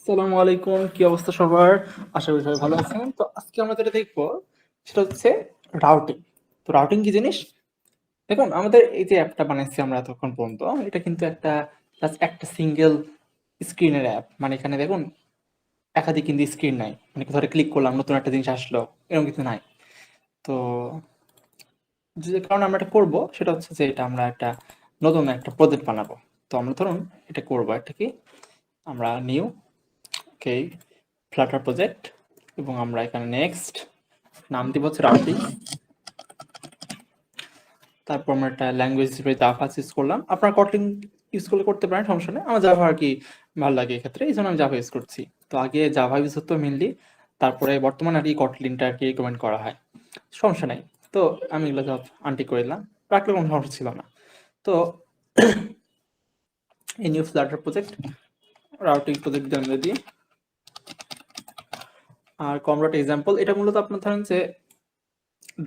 আসসালামু আলাইকুম, কি অবস্থা সবার? আশা করি সবাই ভালো আছেন। তো আজকে আমরা যেটা দেখবো সেটা হচ্ছে রাউটিং। তো রাউটিং কি জিনিস? দেখুন, আমাদের এই যে অ্যাপটা বানাইছি আমরা এতক্ষণ পর্যন্ত, এটা কিন্তু একটা জাস্ট একটা সিঙ্গেল স্ক্রিনের অ্যাপ। মানে এখানে দেখুন একাধিক কিন্তু স্ক্রিন নাই, মানে ধরে ক্লিক করলাম নতুন একটা জিনিস আসলো, এরকম কিছু নাই। তো যে কারণে আমরা এটা করবো সেটা হচ্ছে যে এটা আমরা একটা নতুন একটা প্রজেক্ট বানাবো। তো আমরা ধরুন এটা করবো, একটা কি আমরা নিউ ওকে ফ্লাটার প্রজেক্ট, এবং আমরা এখানে নেক্সট নাম দিব হচ্ছে রাউটিং। তারপর আমরা একটা ল্যাঙ্গুয়েজ হিসেবে জাভা ইউজ করলাম। আপনার কটলিং ইউজ করলে করতে পারেন, সমস্যা নেই। আমার জাভা আর কি ভালো লাগে এক্ষেত্রে, এই জন্য আমি জাভা ইউজ করছি। তো আগে জাভা ইউজ হতো মেনলি, তারপরে বর্তমানে আর কি কটলিনটা আর কি রিকমেন্ড করা হয়, সমস্যা নাই। তো আমি এগুলো সব আনটিক করে দিলাম, রাখলে কোনো সমস্যা ছিল না। তো এই new Flutter project routing project আমরা দিই, আর কমডট এক্সাম্পল এটা মূলত আপনার ধরেন যে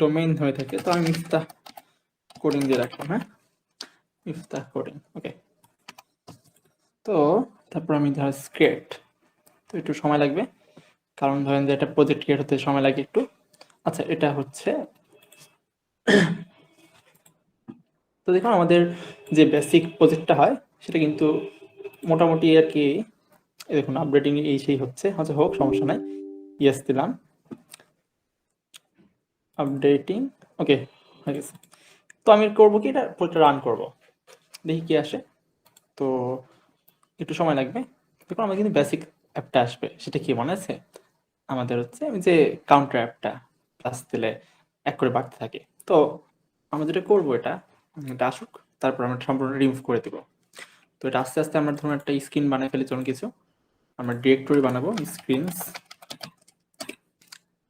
ডোমেইন হয়ে থাকে। তো আমি মিফতা কোডিং দিয়ে রাখলাম, হ্যাঁ মিফতা কোডিং, ওকে। তো তারপর আমি ধর স্ক্রিপ্ট, তো একটু সময় লাগবে, কারণ ধরেন যে একটা প্রজেক্ট ক্রিয়েট হতে সময় লাগে একটু। আচ্ছা, এটা হচ্ছে তো দেখুন আমাদের যে বেসিক প্রজেক্টটা হয় সেটা কিন্তু মোটামুটি আর কি, এই দেখুন আপডেটিং এই সেই হচ্ছে, আচ্ছা হোক সমস্যা নাই, ইয়েস দিলাম, আপডেটিং, ওকে হয়ে গেছে। তো আমি করবো কি, এটা প্রজেক্টটা রান করবো, দেখি কি আসে। তো একটু সময় লাগবে। দেখুন আমাদের কিন্তু বেসিক অ্যাপটা আসবে, সেটা কি মনে আছে? আমাদের হচ্ছে আমি যে কাউন্টার অ্যাপটা প্লাস দিলে এক করে বাড়তে থাকে। তো আমরা যেটা করবো, এটা আসুক, তারপর আমরা সম্পূর্ণ রিমুভ করে দেবো। তো এটা আস্তে আস্তে আমরা ধরুন একটা স্ক্রিন বানাই ফেলি, চলুন কিছু আমরা ডিরেক্টরি বানাবো স্ক্রিনস।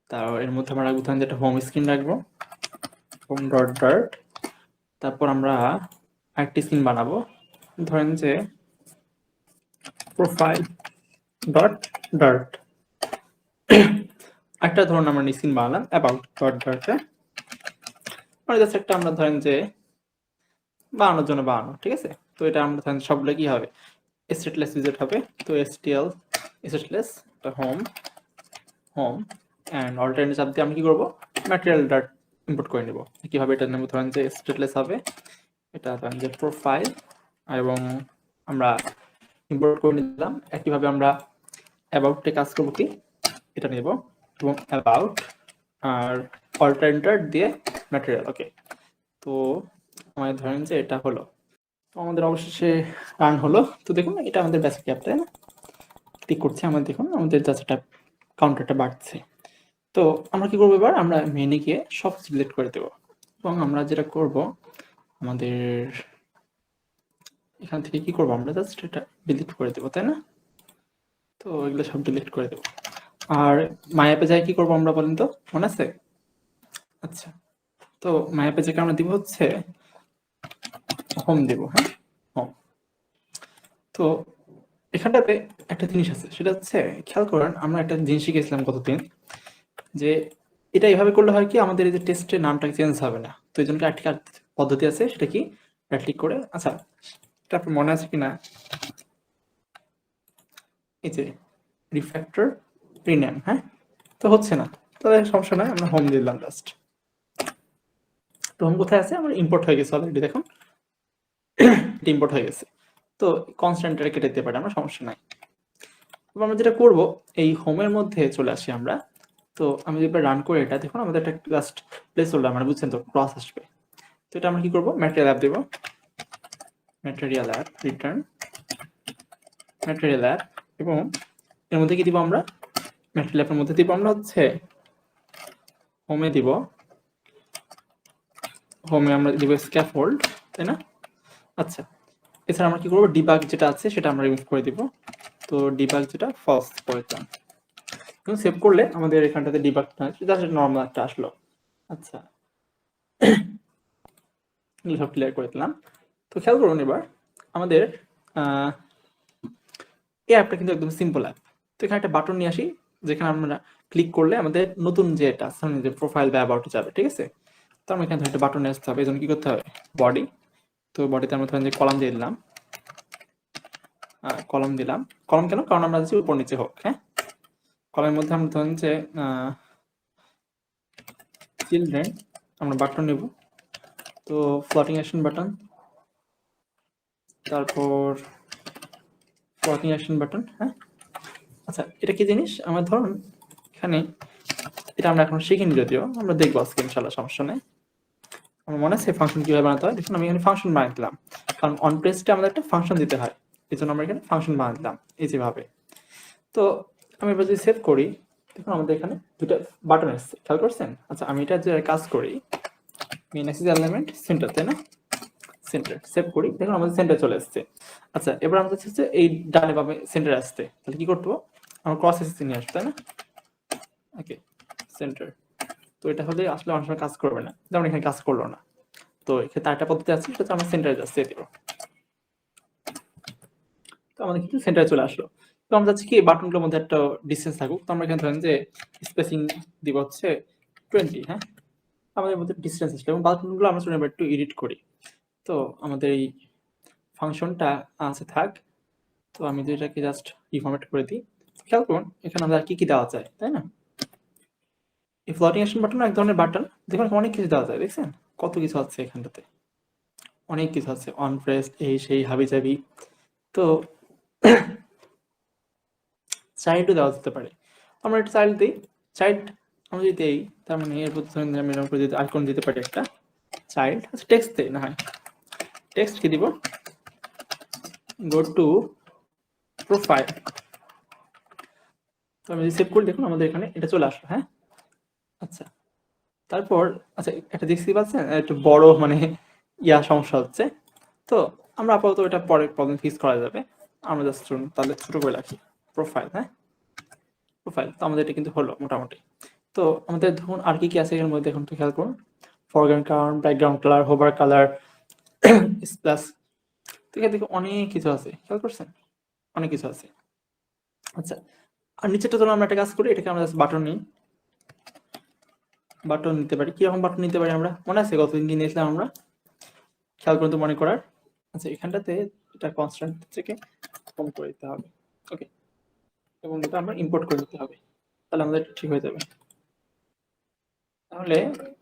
তার এর মধ্যে আমরা রাখবো ধরেন যেটা হোম স্ক্রিন রাখবো, হোম ডট ডার্ট। তারপর আমরা আরেকটি স্ক্রিন বানাবো, ধরেন যে প্রোফাইল ডট ডার্ট। একটা ধরুন আমরা স্ক্রিন বানালাম অ্যাবাউট ডট ডার্টে, মানে জাস্ট একটা আমরা ধরেন যে বানানোর জন্য বানানো, ঠিক আছে। তো এটা আমরা ধরেন সবগুলো কি হবে, স্টেটলেস উইজেট হবে। তো STL stateless home home and alternative চাপ দিয়ে আমি কি করবো, ম্যাটেরিয়াল ডট ইম্পোর্ট করে নেব। কিভাবে এটা নেব, ধরেন যে স্টেটলেস হবে, এটা ধরেন যে প্রোফাইল, এবং আমরা ইম্পোর্ট করে নিলাম। একইভাবে আমরা অ্যাবাউটে কাজ করবো কি, এটা নেব এবং অ্যাবাউট আর অল্টারনেটিভ দিয়ে ম্যাটেরিয়াল, ওকে। তো আমাদের ধরেন যে এটা হলো, তো আমাদের অবশেষে রান হলো। তো দেখুন এটা আমাদের বেসিক অ্যাপ, তাই না? ক্লিক করছি, আমাদের দেখুন আমাদের জাস্ট কাউন্টারটা বাড়ছে। তো আমরা কি করবো, এবার আমরা মেনে গিয়ে সব সিলেক্ট করে দেবো, এবং আমরা যেটা করব আমাদের এখান থেকে কি করবো, আমরা জাস্ট এটা ডিলিট করে দেবো, তাই না? তো এগুলো সব ডিলিট করে দেবো। আর মাই অ্যাপে যাই কি করবো আমরা, বলেন তো, মনে আছে? আচ্ছা, তো মাই অ্যাপে যে আমরা দিব হচ্ছে হোম দেবো, হ্যাঁ হোম। তো এখানটাতে একটা জিনিস আছে, সেটা হচ্ছে খেয়াল করেন, আমরা একটা জিনিস শিখেছিলাম গতদিন, যে এটা এভাবে করলে হয় কি, আমাদের এই যে টেস্টের নামটা চেঞ্জ হবে না। তো এই জন্য একটা পদ্ধতি আছে, সেটা কি, রাইট ক্লিক করে, আচ্ছা এটা আপনার মনে আছে কিনা, এই যে রিফ্যাক্টর রিনেম, হ্যাঁ। তো হচ্ছে না, তাহলে সমস্যা নাই, আমরা হোম দিলাম জাস্ট। তো হোম কোথায় আছে, আমার ইম্পোর্ট হয়ে গেছে অলরেডি, দেখুন ইম্পোর্ট হয়ে গেছে। তো কনস্ট্যান্টটা কেটে দিতে পারি আমরা, সমস্যা নাই। এবার আমরা যেটা করব, এই হোমের মধ্যে চলে আসি আমরা। তো আমি যেবার রান করে এটা দেখুন, আমাদের একটা জাস্ট প্লেস হোল্ডার, মানে বুঝছেন তো, ক্রস আসবে। তো এটা আমরা কি করবো, ম্যাটেরিয়াল অ্যাপ দেবো, material app return material app, এবং এর মধ্যে কি দিব আমরা, ম্যাটেরিয়াল অ্যাপের মধ্যে দিব আমরা হচ্ছে হোমে দিব, হোমে আমরা দিব স্ক্যাফোল্ড, তাই না? আচ্ছা, এছাড়া আমরা কি করবো, ডিবাগ যেটা আছে সেটা আমরা রিমুভ করে দিব। তো ডিবাগ যেটা ফলস করে দিলাম, এবং সেভ করলে আমাদের এখানটাতে ডিবাগটা জাস্ট নর্মাল একটা আসলো। আচ্ছা, সব ক্লিয়ার করে দিলাম। তো খেয়াল করুন এবার আমাদের এই অ্যাপটা কিন্তু একদম সিম্পল অ্যাপ। তো এখানে একটা বাটন নিয়ে আসি, যেখানে আমরা ক্লিক করলে আমাদের নতুন যে এটা যে প্রোফাইল বা অ্যাবাউটে যাবে, ঠিক আছে। তো আমরা এখানে একটা বাটন নিয়ে আসতে হবে, এই জন্য কি করতে হবে, বডি। তো বডিতে আমরা ধরেন যে কলাম দিয়ে দিলাম, কলম দিলাম। কলম কেন? কারণ আমরা যাচ্ছি উপর নিচে হোক। হ্যাঁ, কলমের মধ্যে আমরা ধরেন যে চিলড্রেন আমরা বাটন নেব, তো ফ্লোটিং অ্যাকশন বাটন, তারপর ফ্লোটিং অ্যাকশন বাটন। হ্যাঁ, আচ্ছা এটা কি জিনিস? আমার ধরুন এখানে এটা আমরা এখন শিখিনি, যদিও আমরা দেখবো আজকে ইনশাল্লাহ, সমস্যা নেই। আমার মনে আছে ফাংশন কিভাবে বানাতে হয়। দেখুন আমি এখানে ফাংশন বানিয়ে দিলাম, কারণ অন প্রেসে আমাদের একটা ফাংশন দিতে হয়, এই জন্য আমরা এখানে ফাংশন বানিয়ে দিলাম এই যেভাবে। তো আমি এবার যদি সেভ করি, দেখুন আমাদের এখানে দুটো বাটন এসছে, খেয়াল করছেন? আচ্ছা আমি এটা যে কাজ করি, মেইন অ্যাক্সেস এলিমেন্ট সেন্টার, তাই না? সেন্টার সেভ করি, দেখুন আমাদের সেন্টার চলে এসছে। আচ্ছা এবার আমরা চাচ্ছি যে এই ডানে বামে সেন্টার আসতে, তাহলে কি করতে হবে? আমরা ক্রস এসেসি নিয়ে আসবো, তাই না? ওকে, সেন্টার। তো এটা হলে আসলে অনেক সময় কাজ করবে না, যেমন এখানে কাজ করলো না। তো এক্ষেত্রে একটা পদ্ধতি আছে, সেটা হচ্ছে আমরা সেন্টারে জাস্ট দিয়ে দিব। তো আমাদের কিন্তু সেন্টারে চলে আসলো। তো আমরা চাচ্ছি কি বাটনগুলোর মধ্যে একটা ডিসটেন্স থাকুক, তো আমরা এখানে ধরেন যে স্পেসিং দিব হচ্ছে 20। হ্যাঁ, আমাদের মধ্যে ডিসটেন্স আসলো এবং বাটনগুলো আমরা চলে একটু এডিট করি। তো আমাদের এই ফাংশনটা আছে থাক। তো আমি দুইটাকে জাস্ট রিফরম্যাট করে দিই। খেয়াল করুন এখানে আমরা কি কি দেওয়া যায়, তাই না? এই ফ্লোটিং অ্যাকশন বাটন এক ধরনের বাটন, দেখুন অনেক কিছু দেওয়া যায়, দেখছেন কত কিছু আছে এখানটাতে, অনেক কিছু আছে, অন প্রেস এই সেই হাবি জাবি। তো চাইল্ডও দেওয়া যেতে পারে, আমরা একটা চাইল্ড দিই। চাইল্ড আমরা যদি দিই, তার মানে এর প্রতি ধরেন আমি এরকম করে যদি আইকন দিতে পারি একটা চাইল্ড। আচ্ছা টেক্সট দেই না হয়, টেক্সট কি দিব? Go to profile. তো আমি যদি সেভ করি, দেখুন আমাদের এখানে এটা চলে আসলো। হ্যাঁ, আচ্ছা তারপর আচ্ছা একটা দেখতে পাচ্ছেন একটু বড় মানে সমস্যা হচ্ছে। তো আমরা আপাতত এটা পরে প্রবলেম ফিক্স করা যাবে। আমরা জাস্ট তাহলে ছোট করে রাখি প্রোফাইল। হ্যাঁ, প্রোফাইল। তো আমাদের এটা কিন্তু হলো মোটামুটি। তো আমাদের ধরুন আর কি কি আছে এর মধ্যে, এখন তো খেয়াল করুন। Foreground colour, background colour, hover colour, splash. তো এখান থেকে অনেক কিছু আছে, খেয়াল করছেন? অনেক কিছু আছে। আচ্ছা আর নিচেটা ধরুন আমরা একটা কাজ করি, এটাকে আমরা জাস্ট বাটন নিই। বাটন নিতে পারি, কিরকম বাটন নিতে পারি? আমরা মনে আছে কতদিন কি নিয়েছিলাম আমরা? খেয়াল করুন তো মনে করার। আচ্ছা এখানটাতে এটা কনস্ট্যান্ট থেকে কম করে দিতে হবে। ওকে, এবং এটা আমরা ইম্পোর্ট করে দিতে হবে, তাহলে আমাদের ঠিক হয়ে যাবে। তাহলে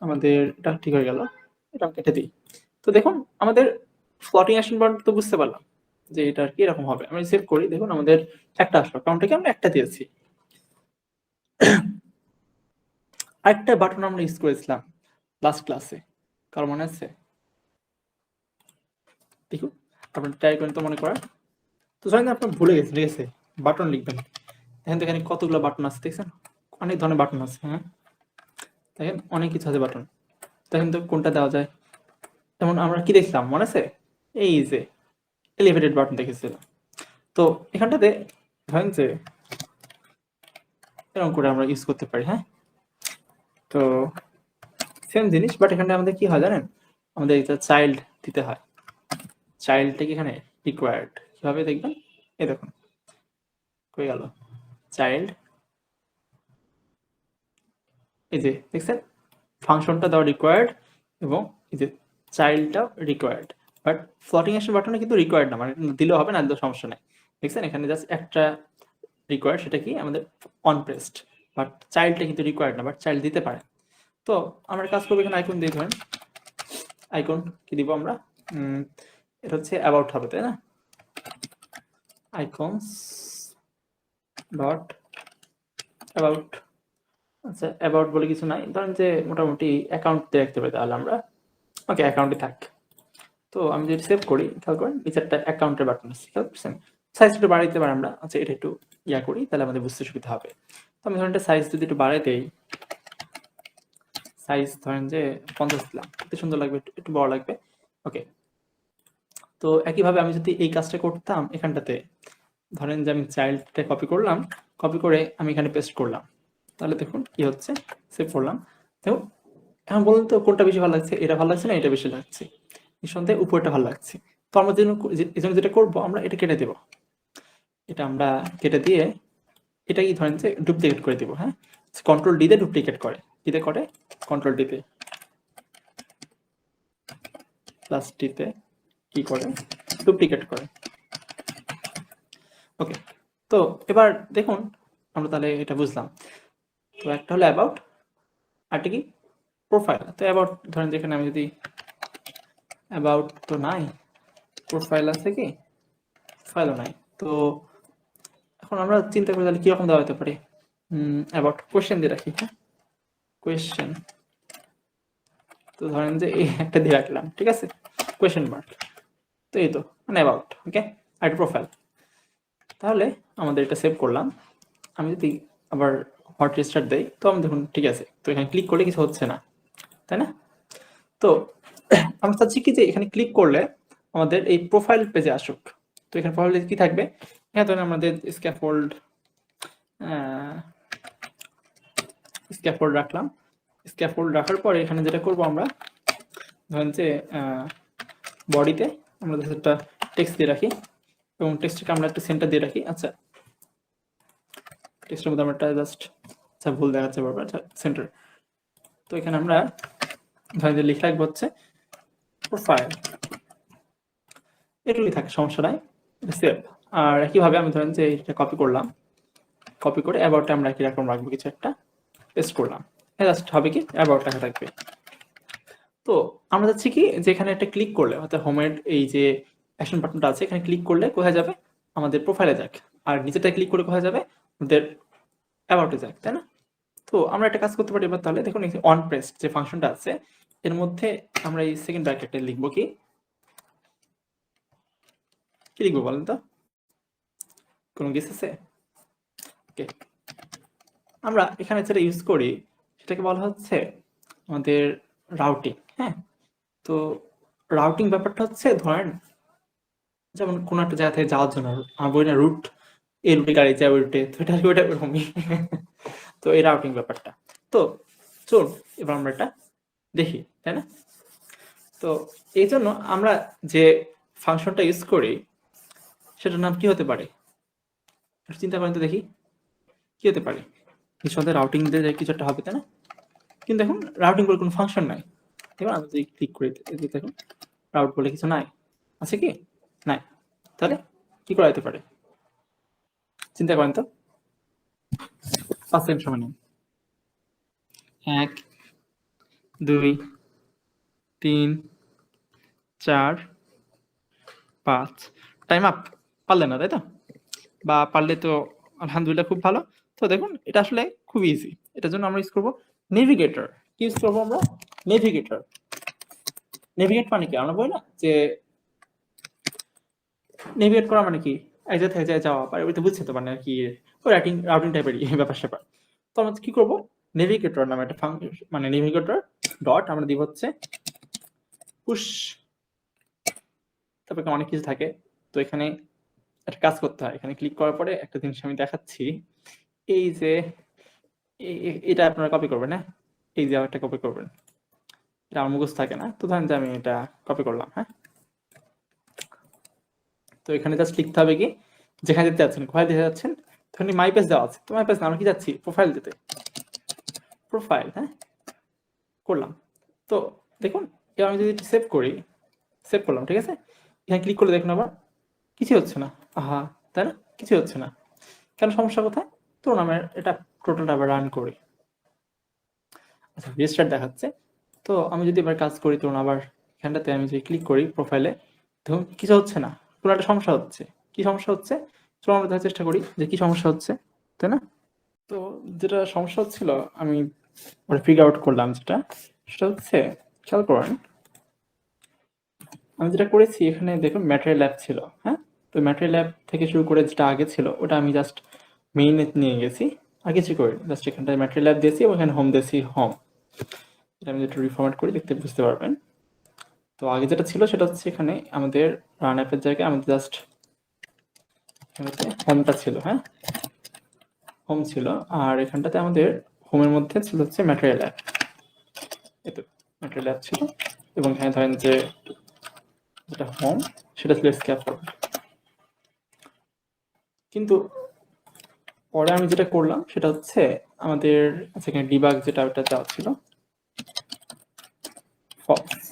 আমাদের এটা ঠিক হয়ে গেল, এটা কেটে দিই। তো দেখুন আমাদের ফ্লোটিং অ্যাকশন বাটন তো বুঝতে পারলাম যে এটা কি এরকম হবে। আমি সেভ করি, দেখুন আমাদের একটা আসলো, কাউন্টটাকে আমরা একটা দিয়েছি। আরেকটা বাটন আমরা ইউজ করেছিলাম লাস্ট ক্লাসে, কারো মনে আছে? দেখুন আপনার ট্রাই করেন তো মনে করার। তো জানেন আপনার ভুলে গেছেন, ঠিক আছে? বাটন লিখবেন, দেখেন তো এখানে কতগুলো বাটন আছে, দেখছেন? অনেক ধরনের বাটন আছে। হ্যাঁ, দেখেন অনেক কিছু আছে বাটন। দেখেন তো কোনটা দেওয়া যায়। যেমন আমরা কি দেখলাম মনে আছে? এই যে এলিভেটেড বাটন দেখেছিলাম। তো এখানটাতে ধরেন যে এরকম করে আমরা ইউজ করতে পারি। হ্যাঁ, তো সেম জিনিস, বাট এখানে আমাদের কি হয় জানেন? আমাদের এটা চাইল্ড দিতে হয়। চাইল্ডটাকে এখানে রিকোয়ার্ড কিভাবে দেখবেন? এই দেখুন কই গেল চাইল্ড, এই যে দেখছেন ফাংশনটা দেওয়া রিকোয়ার্ড এবং এই যে চাইল্ডটা রিকোয়ার্ড। বাট ফ্লোটিং অ্যাকশন বাটনে কিন্তু রিকোয়ার্ড না, মানে দিলেও হবে না, দিলেও সমস্যা নেই। দেখছেন এখানে জাস্ট একটা রিকোয়ার্ড, সেটা কি আমাদের অন প্রেসড। বাট চাইল্ডটা কিন্তু রিকোয়ার্ড না, বাট চাইল্ড দিতে পারে। তো আমরা কাজ করবো এখানে আইকন দিয়ে ধরেন, আইকন কি দিব আমরা? এটা হচ্ছে অ্যাবাউট হবে, তাই না? Icons dot about. আচ্ছা অ্যাবাউট বলে কিছু নাই, ধরেন যে মোটামুটি অ্যাকাউন্ট দিয়ে রাখতে পারি তাহলে আমরা। ওকে, অ্যাকাউন্টে থাক। তো আমি যদি সেভ করি, খেয়াল করেন নিচেরটা অ্যাকাউন্টের বাটন আছে, খেয়াল করছেন? সাইজ একটু বাড়াই দিতে পারি আমরা। আচ্ছা এটা একটু করি, তাহলে আমাদের বুঝতে সুবিধা হবে। তো আমি ধরেন সাইজ যদি একটু বাড়াই দেই, সাইজ ধরেন যে 50 দিলাম, এতে সুন্দর লাগবে, একটু বড় লাগবে। ওকে, তো একইভাবে আমি যদি এই কাজটা করতাম এখানটাতে, ধরেন যে আমি চাইল্ডটা কপি করলাম, কপি করে আমি এখানে পেস্ট করলাম, তাহলে দেখুন কি হচ্ছে। সেভ করলাম, দেখুন এখন বলুন তো কোনটা বেশি ভালো লাগছে? এটা ভালো লাগছে না এটা বেশি লাগছে? নিঃসন্দেহে উপরটা ভালো লাগছে। তো আমরা এই জন্য যেটা করবো, আমরা এটা কেটে দেবো। এটা আমরা কেটে দিয়ে এটাই ধরেন যে ডুপ্লিকেট করে দিব। হ্যাঁ, কন্ট্রোল ডি তে ডুপ্লিকেট করে, ডিতে করে কন্ট্রোল ডিতে প্লাস ডিতে কি করে ডুপ্লিকেট করে। ওকে, তো এবার দেখুন আমরা তাহলে এটা বুঝলাম। তো একটা হলো অ্যাবাউট, আরটা কি প্রোফাইল। তো অ্যাবাউট ধরেন যেখানে আমি যদি অ্যাবাউট তো নাই, প্রোফাইল আছে কি, প্রোফাইলও নাই। তো এখন আমরা চিন্তা করি তাহলে কিরকম দেওয়া হতে পারে। অ্যাবাউট কোয়েশ্চেন দিয়ে রাখি, হ্যাঁ কোয়েশ্চেন। তো ধরেন যে এই একটা দিয়ে রাখলাম, ঠিক আছে, কোয়েশ্চেন মার্ক। তো এই তো মানে অ্যাবাউট, ওকে, আর প্রোফাইল। তাহলে আমাদের এটা সেভ করলাম। আমি যদি আবার হট রিস্টার্ট দেই তো আমি দেখুন ঠিক আছে, তো এখানে ক্লিক করলে কিছু হচ্ছে না, তাই না? তো আমরা চাচ্ছি কি যে এখানে ক্লিক করলে আমাদের এই প্রোফাইল পেজে আসুক। তো এখানে প্রোফাইলে কি থাকবে, এখানে ধরেন আমাদের স্ক্যাফোল্ড স্ক্যাফোল্ড রাখলাম। স্ক্যাফোল্ড রাখার পরে এখানে যেটা করব আমরা, ধরেন যে বডিতে আমরা একটা টেক্সট দিয়ে রাখি এবং টেক্সটটাকে আমরা একটা সেন্টার দিয়ে রাখি। আচ্ছা, টেক্সটের মধ্যে আমরা একটা জাস্ট, আচ্ছা ভুল দেখা যাচ্ছে বারবার, আচ্ছা সেন্টার। তো এখানে আমরা ধরেন যে লিখে রাখবো হচ্ছে প্রোফাইল, এটুকুই থাকে, সমস্যা নাই, সেভ। আর একইভাবে আমি ধরেন যে এটা কপি করলাম, কপি করে অ্যাবাউটে আমরা একই রকম রাখবো, কিছু একটা পেস্ট করলাম, জাস্ট হবে কি অ্যাবাউট লেখা থাকবে। তো আমরা যাচ্ছি কি যে এখানে একটা ক্লিক করলে অর্থাৎ হোমের এই যে অ্যাকশন বাটনটা আছে, এখানে ক্লিক করলে কোথায় যাবে, আমাদের প্রোফাইলে যাক। আর নিচেটা ক্লিক করে কোথায় যাবে, আমাদের অ্যাবাউটে যাক, তাই না? তো আমরা একটা কাজ করতে পারি এবার, তাহলে দেখুন অন প্রেস যে ফাংশনটা আছে এর মধ্যে আমরা এই সেকেন্ড ব্র্যাকেটে লিখবো কি, কি লিখবো বলেন তো, কোনো গেস আছে? ওকে, আমরা এখানে যেটা ইউজ করি সেটাকে বলা হচ্ছে আমাদের রাউটিং। হ্যাঁ, তো রাউটিং ব্যাপারটা হচ্ছে ধরেন যেমন কোনো একটা জায়গা থেকে যাওয়ার জন্য আমার বই না রুট, এই রুটে গাড়ি যায় ওই রুটে, তো এটা আর কি ওইটা এরকমই। তো এই রাউটিং ব্যাপারটা। তো চল এবার আমরা এটা দেখি, তাই না? তো এই জন্য আমরা যে ফাংশনটা ইউজ করি সেটার নাম কি হতে পারে, একটু চিন্তা করেন তো দেখি কি হতে পারে। নিঃসন্দেহে রাউটিং দিয়ে কিছু একটা হবে, তাই না? কিন্তু এখন রাউটিং বলে কোনো ফাংশন নাই। দেখুন আমি যদি ক্লিক করি দেখুন রাউট বলে কিছু নাই, আছে কি নাই। তাহলে কি করা যেতে পারে চিন্তা করেন তো, 5 সেকেন্ড সময় নিন। 1 2 3 4 5, টাইম আপ। পারলেন না তাই তো, বা পারলে তো আলহামদুলিল্লাহ খুব ভালো। তো দেখুন এটা আসলে খুব ইজি, এটার জন্য আমরা ইউজ করবো নেভিগেটর। কি ইউজ করবো আমরা, নেভিগেটর। নেভিগেট মানে কি, আমরা বলি না যে নেভিগেট করা মানে কি, এক জায়গা থেকে এক জায়গায় যাওয়া, বা ওইটা বুঝছে তো মানে কি, ওই রাউটিং রাউটিং টাইপেরই ব্যাপার স্যাপার। তো আমরা কি করবো, নেভিগেটর নামে একটা ফাংশন, মানে নেভিগেটর ডট আমরা দিব হচ্ছে পুশ, তারপরে অনেক কিছু থাকে। তো এখানে একটা কাজ করতে হয়, এখানে ক্লিক করার পরে একটা জিনিস আমি দেখাচ্ছি, এই যে এটা আপনারা কপি করবেন, হ্যাঁ এই যে একটা কপি করবেন, এটা আমার মুখস্থ থাকে না। তো ধরেন যে আমি এটা কপি করলাম, হ্যাঁ। তো এখানে জাস্ট লিখতে হবে কি, যেখানে যেতে যাচ্ছেন, কোথায় যেতে যাচ্ছেন, ধরেন মাই পেজ দেওয়া আছে, তো মাই পেজ না, আমরা কি যাচ্ছি প্রোফাইল দিতে, প্রোফাইল, হ্যাঁ করলাম। তো দেখুন এবার আমি যদি সেভ করি, সেভ করলাম, ঠিক আছে। এখানে ক্লিক করলে দেখুন আবার কিছু হচ্ছে না, আহা, তাই না, কিছু হচ্ছে না। কেন, সমস্যা কোথায়? তো আমার এটা টোটালটা আবার রান করি, আচ্ছা রেজিস্টার দেখাচ্ছে। তো আমি যদি এবার কাজ করি, তো আবার এখানটাতে আমি যদি ক্লিক করি প্রোফাইলে, দেখুন কিছু হচ্ছে না, কোনো একটা সমস্যা হচ্ছে। কি সমস্যা হচ্ছে চলো আমরা দেখার চেষ্টা করি যে কি সমস্যা হচ্ছে, তাই না? তো যেটা সমস্যা হচ্ছিল আমি ফিগার আউট করলাম, যেটা সেটা হচ্ছে, খেয়াল করেন আমি যেটা করেছি এখানে দেখুন ম্যাটেরিয়াল অ্যাপ ছিল, হ্যাঁ। তো ম্যাটেরিয়াল অ্যাপ থেকে শুরু করে যেটা আগে ছিল ওটা আমি জাস্ট মেইনে নিয়ে গেছি, আর কিছু করি জাস্ট এখানটায় ম্যাটেরিয়াল অ্যাপ দিয়েছি, ওখানে হোম দিয়েছি হোম। এটা আমি যেটা রিফর্মেট করি দেখতে বুঝতে পারবেন। তো আগে যেটা ছিল সেটা হচ্ছে এখানে আমাদের রান অ্যাপের জায়গায় আমাদের জাস্ট হোমটা ছিল, হ্যাঁ হোম ছিল। আর এখানটাতে আমাদের হোমের মধ্যে ছিল হচ্ছে ম্যাটেরিয়াল অ্যাপ, এতো ম্যাটেরিয়াল অ্যাপ ছিল। এবং এখানে ধরেন যে যেটা হোম সেটা ছিল স্ক্যাফোল্ড। কিন্তু পরে আমি যেটা করলাম সেটা হচ্ছে আমাদের, আচ্ছা এখানে ডিবাগ যেটা ওটা দেওয়া ছিল ফলস।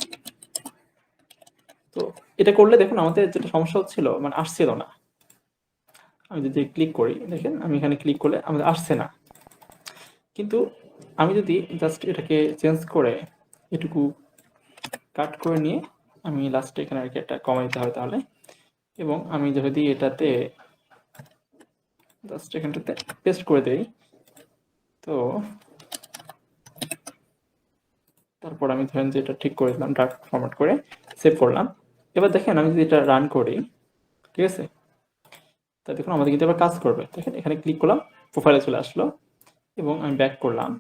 তো এটা করলে দেখুন আমাদের যেটা সমস্যা হচ্ছিল মানে আসছিল না, আমি যদি ক্লিক করি, দেখেন আমি এখানে ক্লিক করলে আমাদের আসছে না, কিন্তু আমি যদি জাস্ট এটাকে চেঞ্জ করে এটুকু কাট করে নিয়ে আমি লাস্টে এখানে আর কি একটা কমা দিতে হবে তাহলে, এবং আমি যদি এটাতে জাস্ট এখানটাতে পেস্ট করে দেই, তো তারপর আমি ধরেন যে এটা ঠিক করে দিলাম, ডার্ক ফরম্যাট করে সেভ করলাম। এবার দেখেন আমি যদি এটা রান করি, ঠিক আছে, তা দেখুন আমাদের কিন্তু এবার কাজ করবে। দেখেন এখানে ক্লিক করলাম, প্রোফাইলে চলে আসলো, এবং আমি ব্যাক করলাম,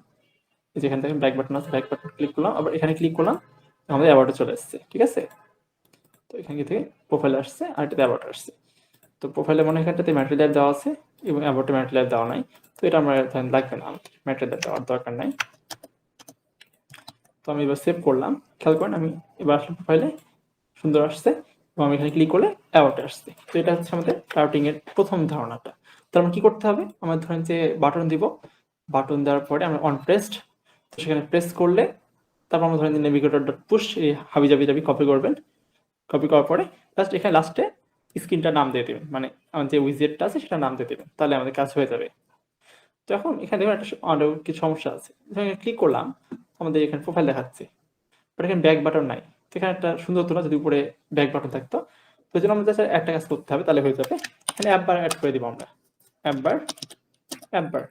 যেখান থেকে ব্যাক বাটন আছে, ব্যাক বাটন ক্লিক করলাম, আবার এখানে ক্লিক করলাম, আমাদের অ্যাবাউটে চলে এসেছে, ঠিক আছে। তো এখান থেকে প্রোফাইলে আসছে আর এটাতে অ্যাবাউট আসছে। তো প্রোফাইলে মনে হয় এখানটাতে ম্যাটেরিয়াল দেওয়া আছে এবং অ্যাবাউটে ম্যাটেরিয়াল দেওয়া নাই, তো এটা আমার লাগবে না, ম্যাটেরিয়াল দেওয়ার দরকার নাই। তো আমি এবার সেভ করলাম, খেয়াল করেন আমি এবার আসলে প্রোফাইলে সুন্দর আসছে, এবং আমি এখানে ক্লিক করলে অ্যাবাউটে আসছে। তো এটা হচ্ছে আমাদের রাউটিং এর প্রথম ধারণাটা। তো আমার কি করতে হবে, আমার ধরেন যে বাটন দিব, বাটন দেওয়ার পরে আমরা অন প্রেসড, তো সেখানে প্রেস করলে তারপর আমরা ধরেন যে নেভিগেটর ডট পুশ এই হাবি জাবি কপি করবেন, কপি করার পরে জাস্ট এখানে লাস্টে স্ক্রিনটার নাম দিয়ে দেবেন, মানে আমার যে উইজেটটা আছে সেটা নাম দিয়ে দেবেন, তাহলে আমাদের কাজ হয়ে যাবে। তো এখন এখানে দেখুন একটা আরও কিছু সমস্যা আছে, এখানে ক্লিক করলাম, আমাদের এখানে প্রোফাইল দেখাচ্ছে, বাট এখানে ব্যাক বাটন নাই। তো এখানে একটা সুন্দর হতো না যদি উপরে ব্যাক বাটন থাকতো। তো এই জন্য আমাদের জাস্ট একটা কাজ করতে হবে, তাহলে হয়ে যাবে। এখানে অ্যাপ বার অ্যাড করে দিব আমরা, অ্যাপ বার, অ্যাপ বার,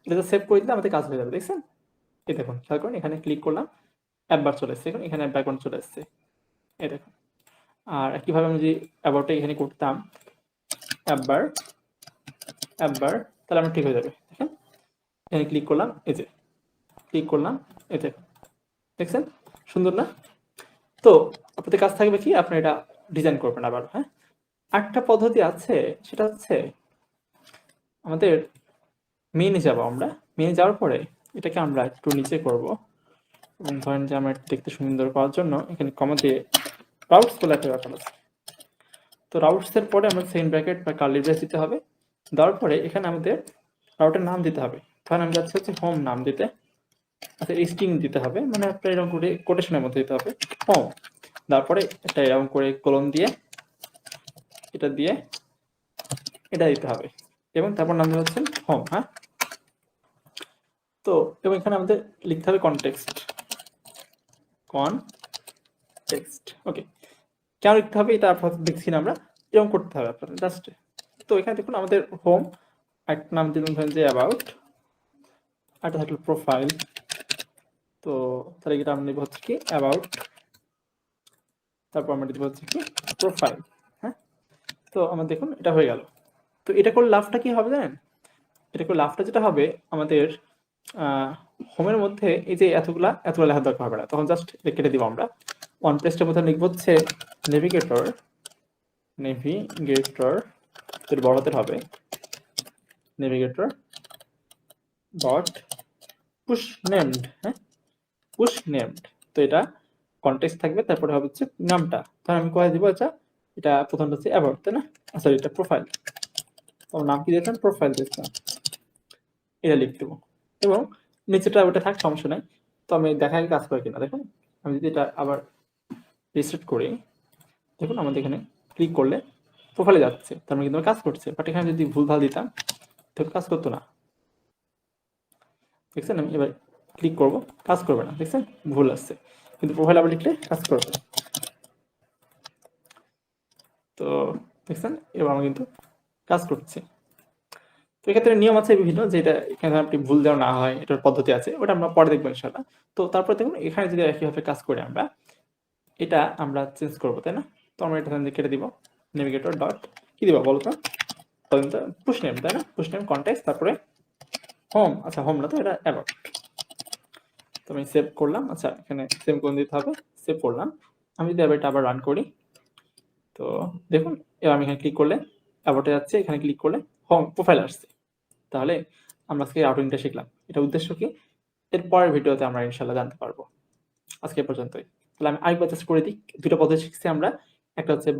এটা সেভ করে দিলে আমাদের কাজ হয়ে যাবে। দেখছেন, এই দেখুন খেয়াল করুন, এখানে ক্লিক করলাম, অ্যাপ বার চলে এসছে, এখানে অ্যাপ ব্যাকগ্রাউন্ড চলে এসছে, এই দেখুন। আর একইভাবে আমি যদি অ্যাবাউটে এখানে করতাম অ্যাপ বার, অ্যাপ বার, তাহলে আমার ঠিক হয়ে যাবে। দেখেন এখানে ক্লিক করলাম, এই যে ক্লিক করলাম, এই যে দেখছেন, সুন্দর না? তো আপনাদের কাজ থাকবে কি, আপনি এটা ডিজাইন করবেন আবার। হ্যাঁ, একটা পদ্ধতি আছে, সেটা হচ্ছে আমাদের মেনে যাব, আমরা মেনে যাওয়ার পরে এটাকে আমরা একটু নিচে করব, এবং ধরেন যে আমরা দেখতে সুন্দর করার জন্য এখানে কমা দিয়ে রাউটস বলে একটা ব্যাপার আছে। তো রাউটস এর পরে আমরা সেকেন্ড ব্র্যাকেট বা কার্লি ব্রেস দিতে হবে, দেওয়ার পরে এখানে আমাদের রাউটের নাম দিতে হবে। ধরেন আমি যাচ্ছি হচ্ছে হোম নাম দিতে, আচ্ছা স্ট্রিং দিতে হবে, মানে আপনার এরকম করে কোটেশনের মধ্যে দিতে হবে হোম, তারপরে এটা এরকম করে কলম দিয়ে এটা দিয়ে এটা দিতে হবে, এবং তারপর নাম দেওয়া হচ্ছে হোম। হ্যাঁ, তো এবং এখানে আমাদের লিখতে হবে কনটেক্সট, কনটেক্সট, ওকে। কেন লিখতে হবে এটা আপাতত দেখছি না আমরা, এরকম করতে হবে আপনাদের জাস্ট। তো এখানে দেখুন আমাদের হোম, একটা নাম দিলাম ধরেন যে অ্যাবাউট, একটা থাকলো প্রোফাইল, তো তাহলে এটা আমরা নিব হচ্ছে কি অ্যাবাউট, তারপর আমরা দিব হচ্ছে কি প্রোফাইল। হ্যাঁ, তো আমার দেখুন এটা হয়ে গেল। তো এটা করলে লাভটা কি হবে জানেন, এটা করলে লাভটা যেটা হবে আমাদের হোমের মধ্যে এই যে এতগুলা লেখার দরকার হবে না, তখন জাস্ট কেটে দিব আমরা। ওয়ান পেজটার মধ্যে লিখবো হচ্ছে নেভিগেটর, নেভিগেটর এর বড় হাতের হবে, নেভিগেটর ডট পুশ নেমড। হ্যাঁ, পুশ নেমড, তো এটা কনটেক্সট থাকবে, তারপরে হবে হচ্ছে নামটা, ধর আমি কোথায় দিব, আচ্ছা এটা প্রথমটা হচ্ছে অ্যাবাউট, তাই না, আচ্ছা এটা প্রোফাইল, তো নাম কি দিয়েছিলাম, প্রোফাইল দিয়েছিলাম, এটা লিখে দেবো, এবং নিচেটা ওটা থাক সমস্যা নাই। তো আমি দেখাই কাজ করে কিনা দেখুন, আমি যদি এটা আবার রিসেট করি, দেখুন আমাদের এখানে ক্লিক করলে প্রোফাইলে যাচ্ছে, তার মানে কিন্তু কাজ করছে। বাট এখানে যদি ভুলভাল দিতাম তাহলে কাজ করতো না, দেখছেন। আমি এবার ক্লিক করব, কাজ করবে না, দেখছেন ভুল আসছে, কিন্তু প্রোফাইল আবার লিখলে কাজ করবে। তো দেখছেন এবার আমার কিন্তু কাজ করছে। তো এক্ষেত্রে নিয়ম আছে বিভিন্ন, যেটা এখানে আপনি ভুল যেন না হয় এটার পদ্ধতি আছে, ওটা আমরা পরে দেখবো ইনশাল্লাহ। তো তারপর দেখুন এখানে যদি একইভাবে কাজ করি আমরা, এটা আমরা চেঞ্জ করবো, তাই না। তো আমরা এটা কেটে দিব, নেভিগেটর ডট কি দিব বলো তো, পুশ নেম, তাই না, পুশ নেম কনটেক্সট, তারপরে হোম, আচ্ছা হোম না তো এটা অ্যাবাউট। তো আমি সেভ করলাম, আচ্ছা এখানে সেভ করে দিতে হবে, সেভ করলাম। আমি যদি এটা আবার রান করি, তো দেখুন এবার আমি এখানে ক্লিক করলে অ্যাবাউটে যাচ্ছে, এখানে ক্লিক করলে হোম প্রোফাইল আসছে। তাহলে আমরা আজকে রাউটিংটা শিখলাম, এটা উদ্দেশ্য কি, এর পরের ভিডিওতে আমরা ইনশাল্লাহ জানতে পারবো। আজকে পর্যন্তই। তাহলে আমি আরেকবার জাস্ট করে দিই, দুটো পদ্ধতি শিখছি আমরা। একটা হচ্ছে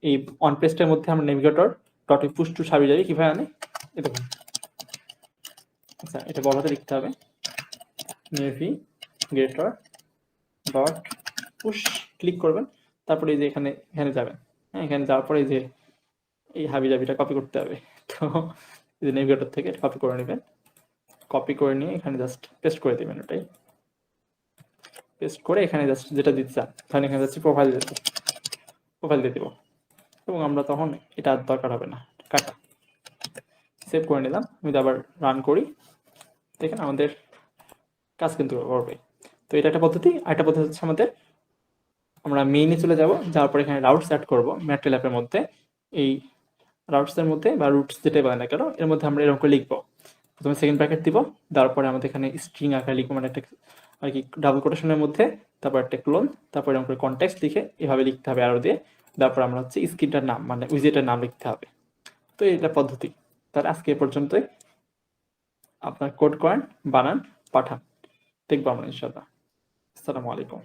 এই অন পেজটার মধ্যে আমরা নেভিগেটর ডট পুশ টু সাবি যাবি কিভাবে আনে, এই দেখুন, আচ্ছা এটা বড় হাতে লিখতে হবে, নেভিগেটর ডট পুশ, ক্লিক করবেন, তারপরে এই যে এখানে এখানে যাবেন। হ্যাঁ, এখানে যাওয়ার পরে এই যে এই হাবিজাবিটা কপি করতে হবে। তো নেভিগেটর থেকে কপি করে নেবেন, কপি করে নিয়ে এখানে জাস্ট পেস্ট করে দেবেন। ওটাই পেস্ট করে এখানে জাস্ট যেটা দিতে চান, তাহলে এখানে যাচ্ছি প্রোফাইল দিয়ে দেবো, এবং আমরা তখন এটা আর দরকার হবে না, কাটা। সেভ করে নিলাম, আমি আবার রান করি, দেখেন আমাদের কাজ কিন্তু করবে। তো এটা একটা পদ্ধতি। আরেকটা পদ্ধতি হচ্ছে আমাদের, আমরা মেইনে চলে যাব, যাওয়ার পর এখানে রাউটস অ্যাড করবো ম্যাট্রিল অ্যাপের মধ্যে। এই রাউটসের মধ্যে বা রুটস যেটাই বলে না কেন, এর মধ্যে আমরা এরকম করে লিখবো। প্রথমে সেকেন্ড ব্র্যাকেট দিব, দেওয়ার পরে আমাদের এখানে স্ট্রিং আকারে লিখবো, মানে একটা আর কি ডাবল কোটেশনের মধ্যে, তারপর একটা ক্লোন, তারপর এরকম করে কনটেক্সট লিখে এভাবে লিখতে হবে অ্যারো দিয়ে। তারপর আমরা হচ্ছে স্ক্রিনটার নাম মানে উইজেটের নাম লিখতে হবে। তো এটা পদ্ধতি। তাহলে আজকে এ পর্যন্তই। আপনার কোড করেন, বানান, পাঠান, দেখবো আমরা ইনশাল্লাহ। আসসালামু আলাইকুম।